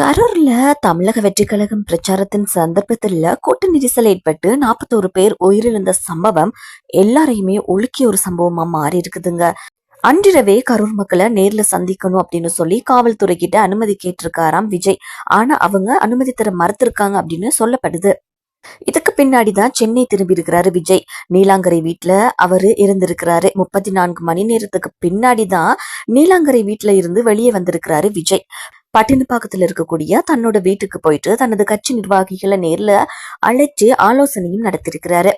கரூர்ல தமிழக வெற்றிக் கழகம் பிரச்சாரத்தின் சந்தர்ப்பத்தில் கூட்ட நெரிசல் ஏற்பட்டு 41 பேர் உயிரிழந்த சம்பவம் எல்லாரையுமே உலுக்கிய ஒரு சம்பவமா மாறி இருக்குதுங்க. அன்றிரவே கரூர் மக்களை நேர்ல சந்திக்கணும் அப்படின்னு சொல்லி காவல்துறை கிட்ட அனுமதி கேட்டிருக்காராம் விஜய். ஆனா அவங்க அனுமதி தர மறுத்திருக்காங்க அப்படின்னு சொல்லப்படுது. இதுக்கு பின்னாடிதான் சென்னை திரும்பி இருக்கிறாரு விஜய். நீலாங்கரை வீட்டுல அவரு இருந்திருக்கிறாரு. 34 மணி நேரத்துக்கு பின்னாடிதான் நீலாங்கரை வீட்டுல இருந்து வெளியே வந்திருக்கிறாரு விஜய். பட்டினப்பாக்கத்துல இருக்கக்கூடிய தன்னோட வீட்டுக்கு போயிட்டு தனது கட்சி நிர்வாகிகளை நேர்ல அழைச்சு ஆலோசனையும் நடத்திருக்கிறாரு.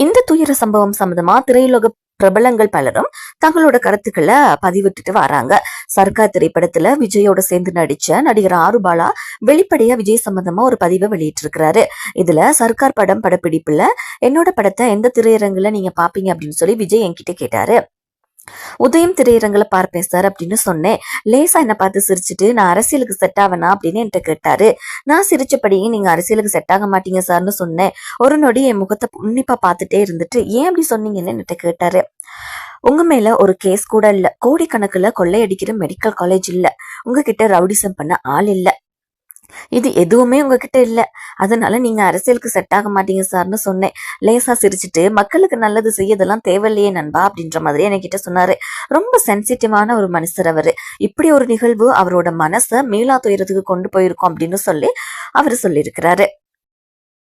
இந்த துயர சம்பவம் சம்பந்தமா திரையுலக பிரபலங்கள் பலரும் தங்களோட கருத்துக்களை பதிவிட்டுட்டு வராங்க. சர்க்கார் திரைப்படத்துல விஜயோட சேர்ந்து நடிச்ச நடிகர் ஆறுபாலா வெளிப்படையா விஜய் சம்பந்தமா ஒரு பதிவை வெளியிட்டிருக்கிறாரு. இதுல சர்க்கார் படம் படப்பிடிப்புல என்னோட படத்தை எந்த திரையரங்குல நீங்க பாப்பீங்க அப்படின்னு சொல்லி விஜய் என்கிட்ட கேட்டாரு. உதயம் திரையரங்குல பார்ப்பேன் சார் அப்படின்னு சொன்னேன். லேசா என்ன பார்த்து சிரிச்சுட்டு நான் அரசியலுக்கு செட் ஆவேனா அப்படின்னு என்கிட்ட கேட்டாரு. நான் சிரிச்சபடியே நீங்க அரசியலுக்கு செட் ஆக மாட்டீங்க சார்னு சொன்னேன். ஒரு நொடி என் முகத்தை உன்னிப்பா பார்த்துட்டே இருந்துட்டு ஏன் அப்படி சொன்னீங்கன்னு என்கிட்ட கேட்டாரு. உங்க மேல ஒரு கேஸ் கூட இல்ல, கோடிக்கணக்குல கொள்ளையடிக்கிற மெடிக்கல் காலேஜ் இல்ல, உங்ககிட்ட ரவுடிசம் பண்ண ஆள் இல்ல, இது எதுவுமே உங்ககிட்ட இல்ல, அதனால நீங்க அரசியலுக்கு செட் ஆக மாட்டீங்க சார்னு சொன்னேன். லேசா சிரிச்சுட்டு மக்களுக்கு நல்லது செய்யதெல்லாம் தேவையில்லையே நண்பா அப்படின்ற மாதிரி என்கிட்ட சொன்னாரு. ரொம்ப சென்சிட்டிவான ஒரு மனுஷர் அவரு. இப்படி ஒரு நிகழ்வு அவரோட மனசை மீளா துயரத்துக்கு கொண்டு போயிருக்கோம் அப்படின்னு சொல்லி அவரு சொல்லியிருக்கிறாரு.